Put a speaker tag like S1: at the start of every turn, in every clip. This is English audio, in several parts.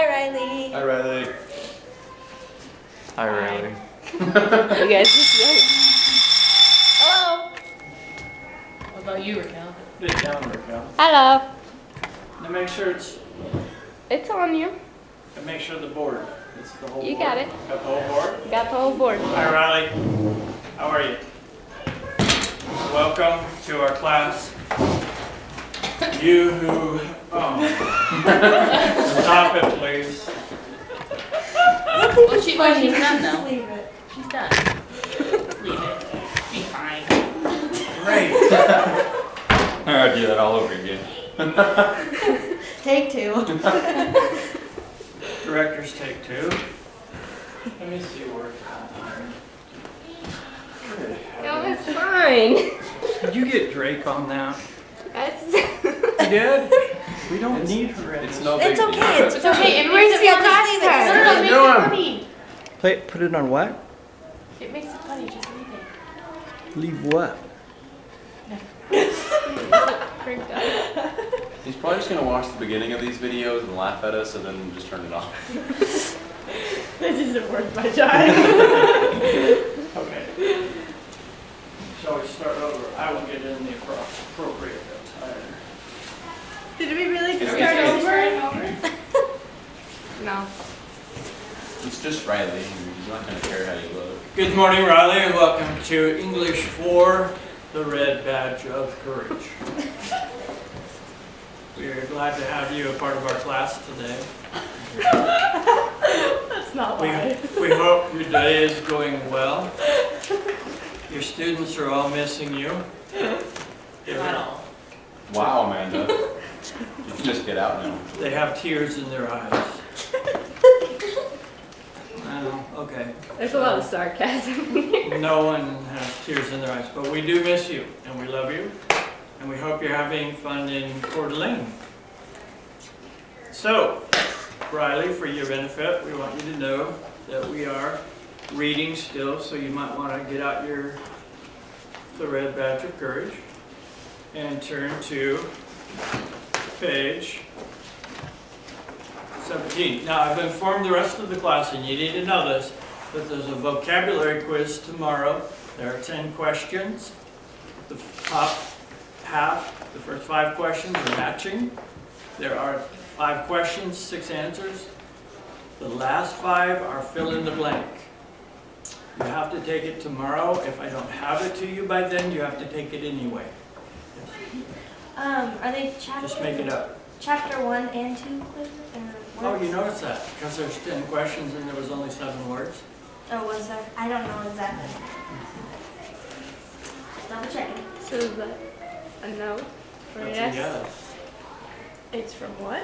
S1: Hi, Riley.
S2: Hi, Riley.
S3: Hi, Riley.
S1: You guys just hello.
S4: What about you, Raquel?
S5: Put it down, Raquel.
S1: Hello.
S5: Now make sure
S1: It's on you.
S5: and make sure the board. It's the whole
S1: You
S5: board.
S1: got it.
S5: Got the whole board?
S1: Got the whole board.
S5: Hi, Riley. How are you? Welcome to our class. You who, stop it, please.
S4: Well, she's done now.
S1: Leave it.
S4: She's done. Leave it. Be fine.
S5: Great.
S2: I'll do that all over again.
S1: Take two.
S5: Directors take two. Let me see where it's at.
S1: No, it's fine.
S5: Did you get Drake on that?
S1: It's
S5: You did? We don't need her in
S2: It's
S5: this.
S2: no big
S1: It's okay.
S2: deal.
S1: It's
S4: It's okay. It
S1: Where's
S4: makes
S1: your
S4: it
S1: class
S4: funny.
S1: time?
S4: No, it makes it funny.
S6: Put it on what?
S4: It makes it funny. Just leave it.
S6: Leave what?
S1: freaked out.
S2: He's probably just gonna watch the beginning of these videos and laugh at us and then just turn it off.
S1: This isn't worth my time.
S5: Okay. Shall we start over? I will get in the appropriate attire.
S1: Did we really
S2: It's-
S1: start
S2: it's-
S1: over? No.
S2: It's just Riley. He's not gonna care how you look.
S5: Good morning, Riley, and welcome to English 4, the Red Badge of Courage. We are glad to have you a part of our class today.
S1: That's not why.
S5: We hope your day is going well. Your students are all missing you.
S4: Not all.
S2: Wow, Amanda. You can just get out now.
S5: They have tears in their eyes. Oh, okay.
S1: There's a lot of sarcasm.
S5: No one has tears in their eyes, but we do miss you, and we love you, and we hope you're having fun in Coeur d'Alene. So, Riley, for your benefit, we want you to know that we are reading still, so you might want to get out the Red Badge of Courage and turn to page 17. Now, I've informed the rest of the class, and you need to know this, that there's a vocabulary quiz tomorrow. There are 10 questions. The top half, the first 5 questions are matching. There are 5 questions, 6 answers. The last 5 are fill in the blank. You have to take it tomorrow. If I don't have it to you by then, you have to take it anyway.
S7: Are they chapter?
S5: Just make it up.
S7: Chapter 1 and 2 quizzes?
S5: Oh, you noticed that, because there's 10 questions and there was only 7 words.
S7: Oh, was there? I don't know exactly. Just double checking.
S1: So is that a no? Or
S5: That's a
S1: yes?
S5: yes.
S1: It's from what?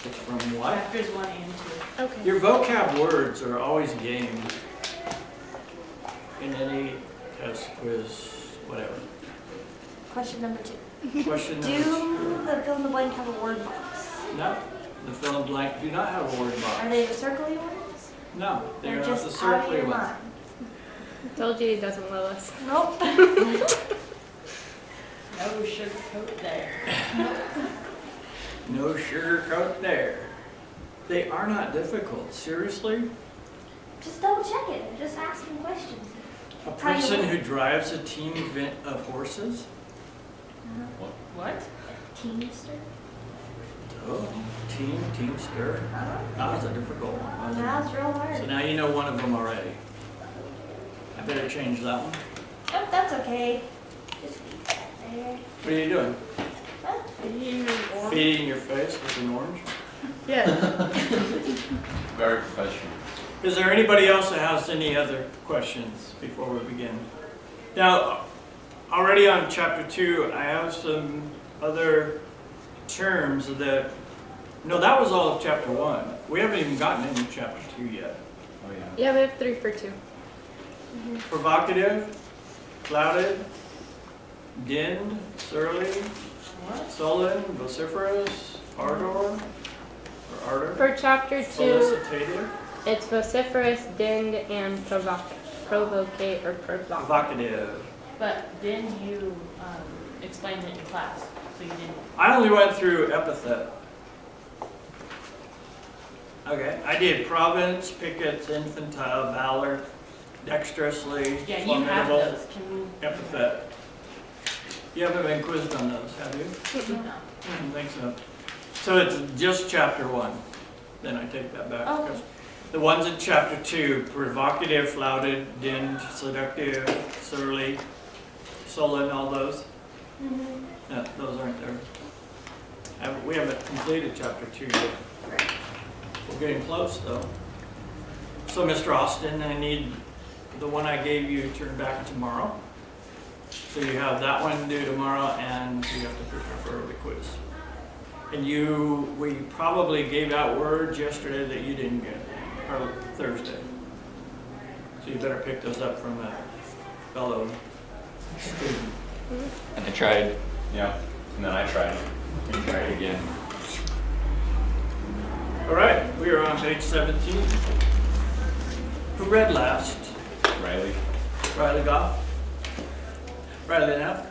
S5: It's from what?
S4: Chapters 1 and 2.
S1: Okay.
S5: Your vocab words are always gained in any test, quiz, whatever.
S7: Question number 2.
S5: Question
S7: Do
S5: number 2.
S7: the fill in the blank have a word box?
S5: No, the fill in blank do not have a word
S7: Are
S5: box.
S7: they the circly ones?
S5: No, they are
S7: They're
S5: not the
S7: just out of
S5: circly
S7: your
S5: ones.
S7: mind.
S1: Told you he doesn't love us.
S7: Nope.
S4: No sugarcoat there.
S5: No sugarcoat there. They are not difficult, seriously.
S7: Just double check it. Just ask them questions.
S5: A person who drives a team event of horses?
S4: What?
S7: Teamster?
S5: Oh, teamster. That was a difficult one, wasn't
S7: That
S5: it?
S7: was real
S5: So
S7: hard.
S5: now you know one of them already. I better change that one.
S7: Nope, that's okay. Just leave that there.
S5: What are you doing?
S7: Huh?
S5: Feeding your face with an orange?
S1: Yeah.
S2: Very professional.
S5: Is there anybody else that has any other questions before we begin? Now, already on chapter 2, I have some other terms that, no, that was all of chapter 1. We haven't even gotten into chapter 2 yet.
S2: Oh yeah.
S1: Yeah, we have 3 for 2.
S5: Provocative, clouded, dinned, surly, sullen, vociferous, ardor, or ardor,
S1: For chapter 2,
S5: felicitative,
S1: it's vociferous, dinned, and provocate or provocative.
S5: provocative.
S4: But then you explained it in class, so you didn't.
S5: I only went through epithet. I Okay, I did Providence, Pickett's, Infantile, Valor, Dexterously,
S4: Yeah, you have
S5: Formidable,
S4: those, can you?
S5: Epithet. You haven't been quizzed on those, have you?
S4: No.
S5: I don't think so. So it's just chapter 1. Then I take that back.
S7: Oh.
S5: because The ones in chapter 2, provocative, flouted, dinned, seductive, surly, sullen, all those.
S7: Mhm.
S5: No, those aren't there. We haven't completed chapter 2 yet.
S7: Right.
S5: We're getting close though. So Mr. Austin, I need the one I gave you turned back tomorrow. So you have that one due tomorrow and you have to prepare for the quiz. And we probably gave out words yesterday that you didn't get, or Thursday. So you better pick those up from a fellow student.
S3: And I tried.
S2: Yeah, and then I tried. And tried again.
S5: All right, we are on page 17. Who read last?
S2: Riley,
S5: Riley Goff? Riley Neff?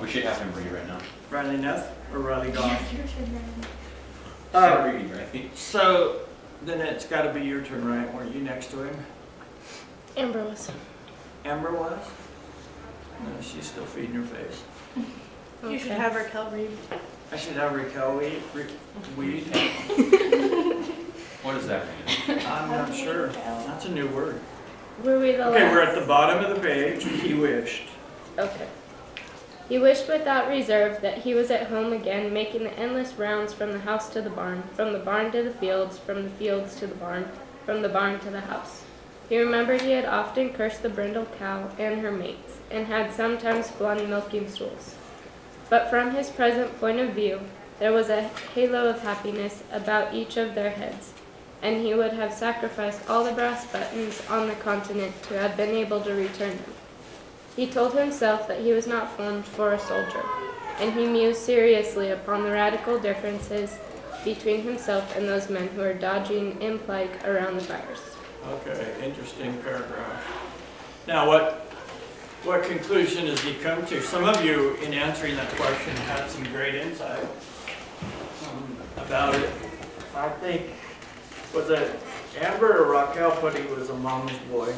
S2: we should have him read right now.
S5: Riley Neff or Riley Goff?
S7: Your turn then.
S5: Uh,
S2: Reading, right?
S5: So then it's got to be your turn, right? Weren't you next to him?
S1: Amber was.
S5: Amber was? No, she's still feeding her face.
S1: You should
S7: have Raquel read.
S5: I should have Raquel weed.
S2: What does that mean?
S5: I'm not sure. That's a new word.
S1: Were we the
S5: Okay,
S1: last?
S5: we're at the bottom of the page. He wished.
S1: Okay. He wished without reserve that he was at home again, making the endless rounds from the house to the barn, from the barn to the fields, from the fields to the barn, from the barn to the house. He remembered he had often cursed the brindle cow and her mates, and had sometimes flung milking stools. But from his present point of view, there was a halo of happiness about each of their heads, and he would have sacrificed all the brass buttons on the continent to have been able to return them. He told himself that he was not formed for a soldier, and he mused seriously upon the radical differences between himself and those men who are dodging imp-like around the fires.
S5: Okay, interesting paragraph. Now, what conclusion has he come to? Some of you, in answering that question, had some great insight about it. I think, was it Amber or Raquel put he was a mama's boy?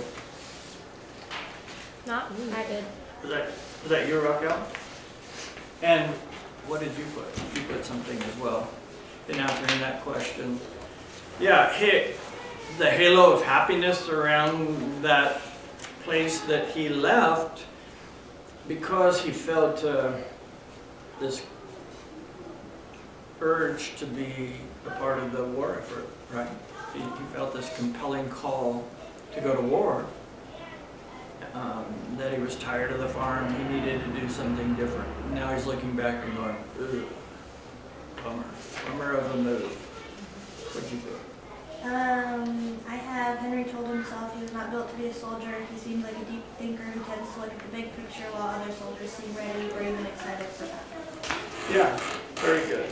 S1: Not I did.
S5: Was that you, Raquel? And what did you put? You put something as well in answering that question. Yeah, the halo of happiness around that place that he left because he felt this urge to be a part of the war effort, right? He felt this compelling call to go to war. That he was tired of the farm, he needed to do something different. Now he's looking back and going, ooh, bummer of a move. What'd you do?
S7: I have Henry told himself he was not built to be a soldier. He seems like a deep thinker who tends to look at the big picture while other soldiers seem ready or even excited for that.
S5: Yeah, very good.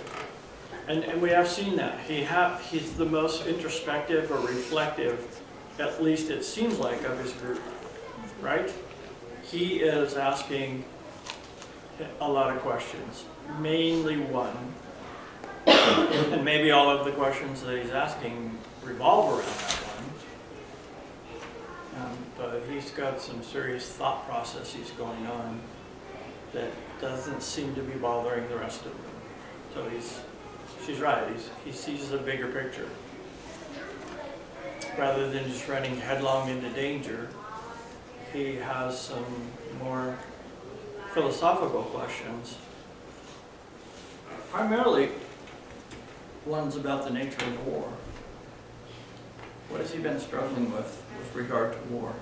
S5: And we have seen that. He's the most introspective or reflective, at least it seems like, of his group, right? He is asking a lot of questions, mainly one. And maybe all of the questions that he's asking revolve around that one. But he's got some serious thought processes going on that doesn't seem to be bothering the rest of them. So she's right, he sees a bigger picture. Rather than just running headlong into danger, he has some more philosophical questions. Primarily, one's about the nature of war. What has he been struggling with regard to war?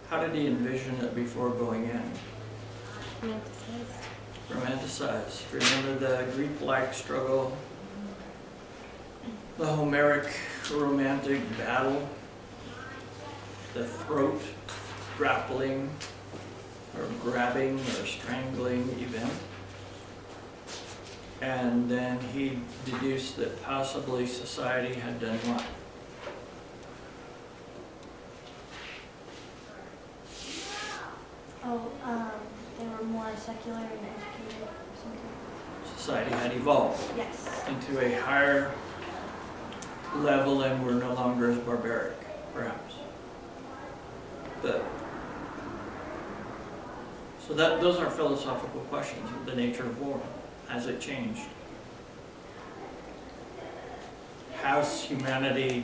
S5: How did he envision it before going in? Romanticized. Remember the Greek-like struggle, the Homeric romantic battle, the throat grappling or grabbing or strangling event. And then he deduced that possibly society had done what?
S7: Oh, they were more secular and educated or something.
S5: society had evolved
S7: Yes.
S5: into a higher level and we're no longer as barbaric, perhaps. Those are philosophical questions of the nature of war. Has it changed? Has humanity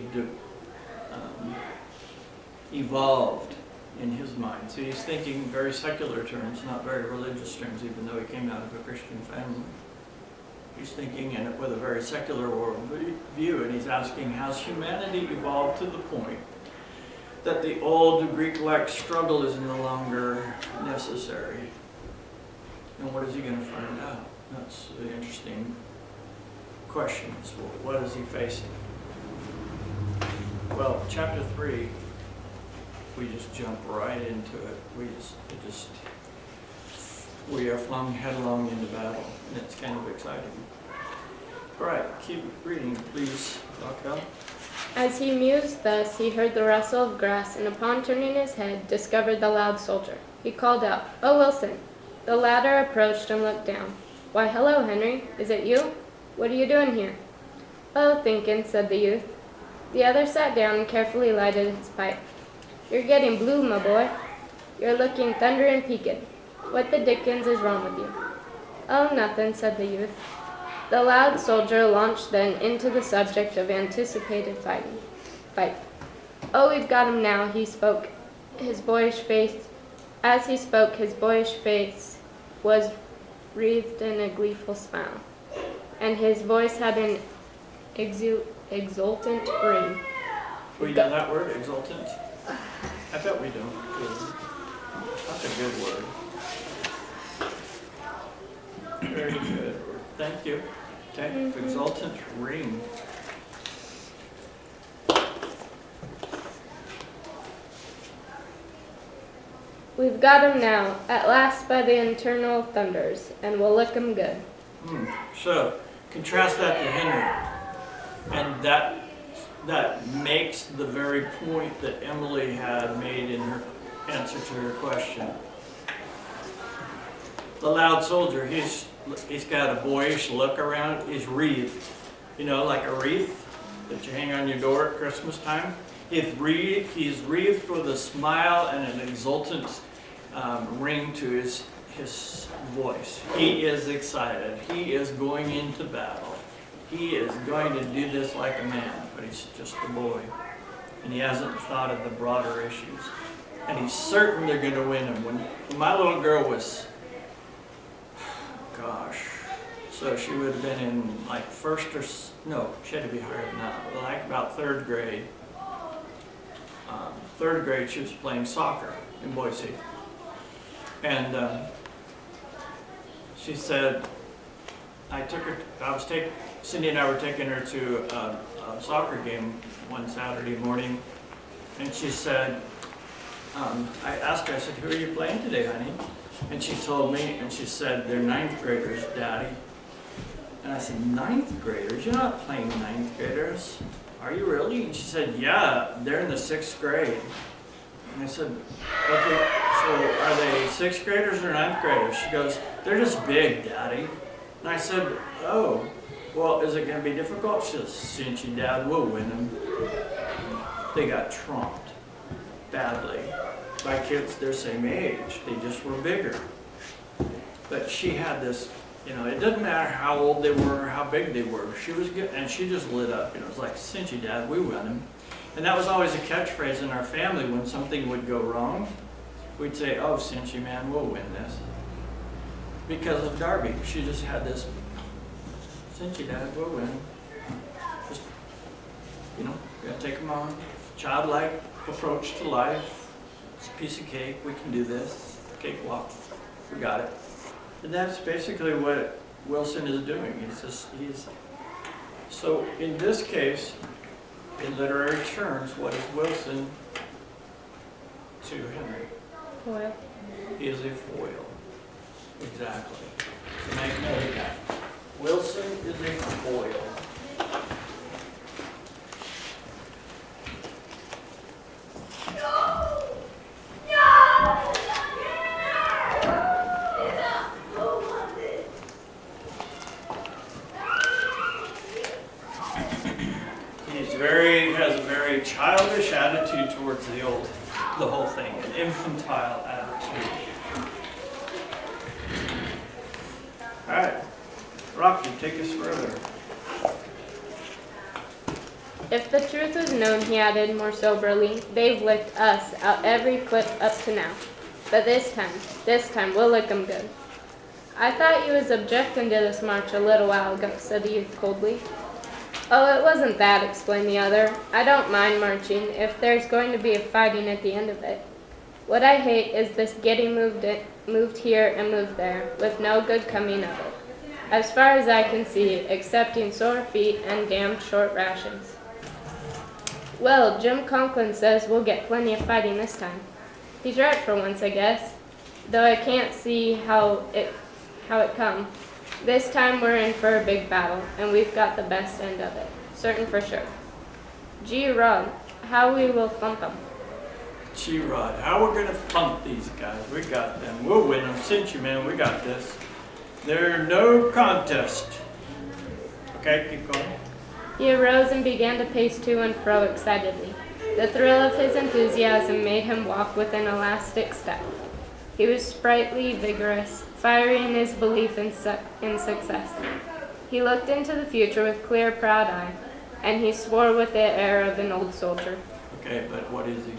S5: evolved in his mind? So he's thinking very secular terms, not very religious terms, even though he came out of a Christian family. He's thinking in it with a very secular worldview, and he's asking, has humanity evolved to the point that the old Greek-like struggle is no longer necessary? And what is he going to find out? That's an interesting question. So what is he facing? Well, chapter 3, we just jump right into it. We are flung headlong into battle, and it's kind of exciting. All right, keep reading, please, Raquel.
S1: As he mused thus, he heard the rustle of grass, and upon turning his head, discovered the loud soldier. He called out, "Oh, Wilson!" The latter approached and looked down. "Why, hello, Henry. Is it you? What are you doing here?" "Oh, thinkin'," said the youth. The other sat down and carefully lighted his pipe. "You're getting blue, my boy. You're looking thunderin' peaked. What the dickens is wrong with you?" "Oh, nothing," said the youth. The loud soldier launched then into the subject of anticipated fight. "Oh, we've got him now," he spoke. As he spoke, his boyish face was wreathed in a gleeful smile, and his voice had an exultant ring.
S5: We know that word, exultant? I bet we don't. That's a good word. Very good word. Thank you. Okay, exultant ring.
S1: "We've got him now, at last by the internal thunders, and we'll lick him good."
S5: So, contrast that to Henry. And that makes the very point that Emily had made in her answer to her question. The loud soldier, he's got a boyish look around, he's wreathed. You know, like a wreath that you hang on your door at Christmas time. He's wreathed with a smile and an exultant ring to his voice. He is excited. He is going into battle. He is going to do this like a man, but he's just a boy. And he hasn't thought of the broader issues. And he's certain they're going to win him. When my little girl was, so she would have been in like she had to be higher than that, like about third grade. Third grade, she was playing soccer in Boise. And she said, Cindy and I were taking her to a soccer game one Saturday morning, and she said, I asked her, I said, "Who are you playing today, honey?" And she told me, and she said, "They're ninth graders, Daddy." And I said, "Ninth graders? You're not playing ninth graders. Are you really?" And she said, "Yeah, they're in the 6th grade." And I said, "Okay, so are they 6th graders or 9th graders?" She goes, "They're just big, Daddy." And I said, "Oh, well, is it going to be difficult?" She says, "Cincy, Dad, we'll win them." They got trumped badly by kids their same age. They just were bigger. But she had this, it doesn't matter how old they were or how big they were. She was good, and she just lit up. It was like, "Cincy, Dad, we win them." And that was always a catchphrase in our family when something would go wrong. We'd say, "Oh, Cincy, man, we'll win this." Because of Darby. She just had this, "Cincy, Dad, we'll win." Just, we gotta take them on. Childlike approach to life. It's a piece of cake. We can do this. Cakewalk. We got it. And that's basically what Wilson is doing. So in this case, in literary terms, what is Wilson to Henry?
S1: Foil.
S5: He is a foil. Exactly. So make note of that. Wilson is a foil. has a very childish attitude towards the whole thing, an infantile attitude. All right, Rocky, take us further.
S1: If the truth was known, he added more soberly, they've licked us out every clip up to now. But this time, we'll lick 'em good. I thought you was objecting to this march a little while ago, said the youth coldly. Oh, it wasn't that, explained the other. I don't mind marching if there's going to be a fighting at the end of it. What I hate is this getting moved here and moved there, with no good coming of it. As far as I can see, excepting sore feet and damned short rations. Well, Jim Conklin says we'll get plenty of fighting this time. He's right for once, I guess, though I can't see how it come. This time we're in for a big battle, and we've got the best end of it, certain for sure. Gee, Rod, how we will thump 'em.
S5: Gee, Rod, how we're gonna thump these guys? We got them. We'll win them. Cinch you, man. We got this. They're no contest. Okay, keep going.
S1: He arose and began to pace to and fro excitedly. The thrill of his enthusiasm made him walk with an elastic step. He was sprightly, vigorous, fiery in his belief in success. He looked into the future with clear, proud eye, and he swore with the air of an old soldier.
S5: Okay, but what is he?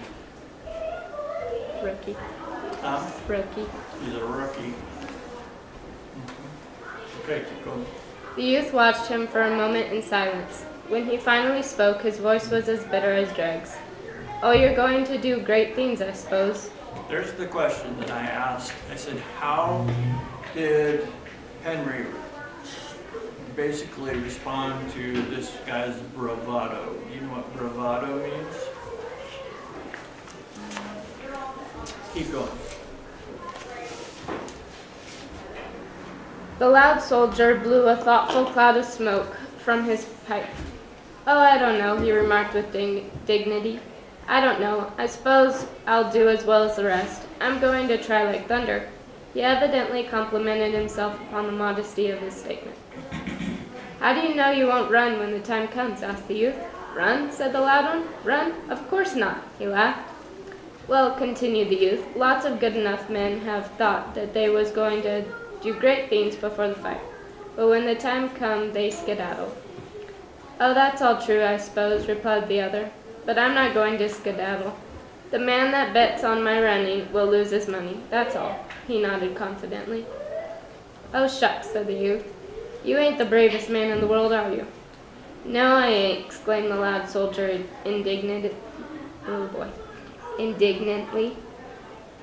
S1: Rookie,
S5: Huh?
S1: rookie.
S5: He's a rookie. Okay, keep going.
S1: The youth watched him for a moment in silence. When he finally spoke, his voice was as bitter as dregs. Oh, you're going to do great things, I suppose.
S5: There's the question that I asked. I said, how did Henry basically respond to this guy's bravado? You know what bravado means? Keep going.
S1: The loud soldier blew a thoughtful cloud of smoke from his pipe. Oh, I don't know, he remarked with dignity. I don't know. I suppose I'll do as well as the rest. I'm going to try like thunder. He evidently complimented himself upon the modesty of his statement. How do you know you won't run when the time comes? Asked the youth. Run? Said the loud one. Run? Of course not, he laughed. Well, continued the youth, lots of good enough men have thought that they was going to do great things before the fight, but when the time come, they skedaddle. Oh, that's all true, I suppose, replied the other, but I'm not going to skedaddle. The man that bets on my running will lose his money, that's all, he nodded confidently. Oh, shucks, said the youth. You ain't the bravest man in the world, are you? No, I ain't, exclaimed the loud soldier indignantly.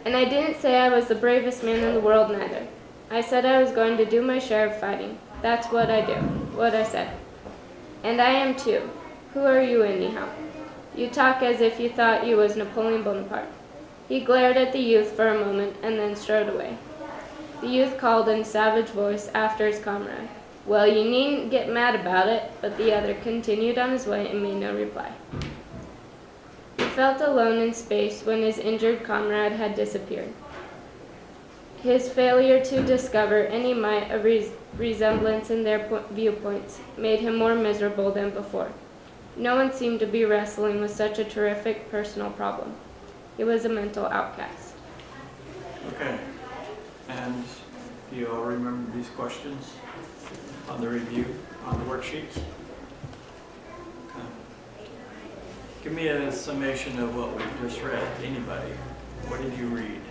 S1: And I didn't say I was the bravest man in the world, neither. I said I was going to do my share of fighting. That's what I do, what I said. And I am too. Who are you, anyhow? You talk as if you thought you was Napoleon Bonaparte. He glared at the youth for a moment and then strode away. The youth called in a savage voice after his comrade. Well, you needn't get mad about it, but the other continued on his way and made no reply. He felt alone in space when his injured comrade had disappeared. His failure to discover any mite of resemblance in their viewpoints made him more miserable than before. No one seemed to be wrestling with such a terrific personal problem. He was a mental outcast.
S5: Okay. And do you all remember these questions on the review, on the worksheets? Okay. Give me a summation of what we just read. Anybody? What did you read?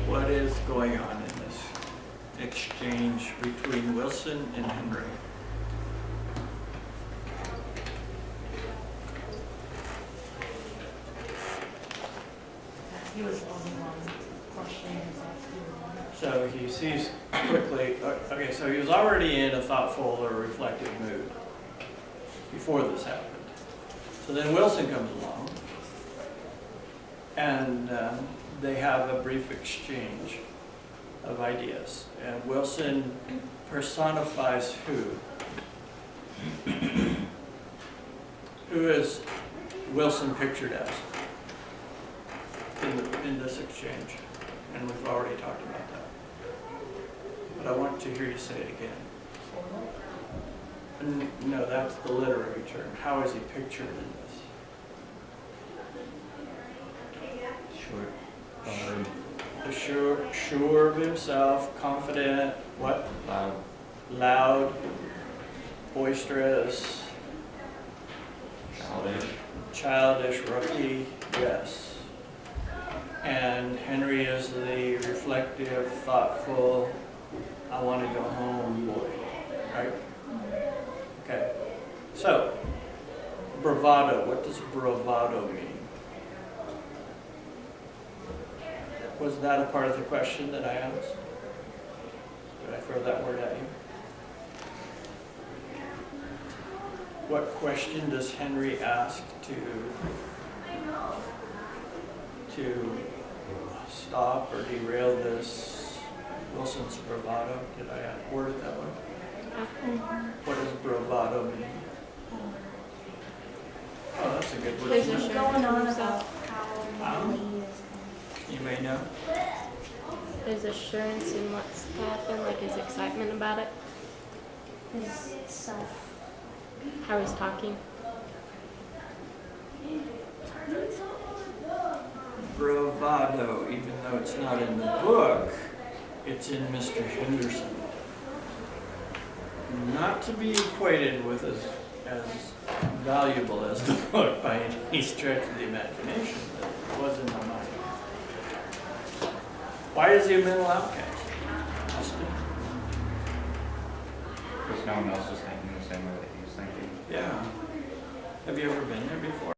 S5: What is going on in this exchange between Wilson and Henry?
S4: He was the only one questioning himself.
S5: So he sees quickly, okay, so he was already in a thoughtful or reflective mood before this happened. So then Wilson comes along, and they have a brief exchange of ideas. And Wilson personifies who? Who is Wilson pictured as in this exchange? And we've already talked about that. But I want to hear you say it again. No, that's the literary term. How is he pictured in this? Sure of himself, confident, what?
S3: Loud.
S5: Loud, boisterous, childish rookie, yes. And Henry is the reflective, thoughtful, I want to go home boy, right? Okay. So, bravado, what does bravado mean? Was that a part of the question that I asked? Did I throw that word at you? What question does Henry ask to stop or derail this Wilson's bravado? Did I word it that way? What does bravado mean? Oh, that's a good word.
S1: His
S5: to know.
S7: He's
S1: assurance
S7: going
S1: of
S7: on
S1: himself.
S7: about how he is.
S5: You may know.
S1: His assurance in what's happened, like his excitement about it,
S7: His self.
S1: how he's talking.
S5: Bravado, even though it's not in the book, it's in Mr. Henderson. Not to be equated with as valuable as the book by any stretch of the imagination, but it was in my mind. Why is he a mental outcast? Austin?
S3: Because no one else was thinking the same way that he was thinking.
S5: Yeah. Have you ever been there before?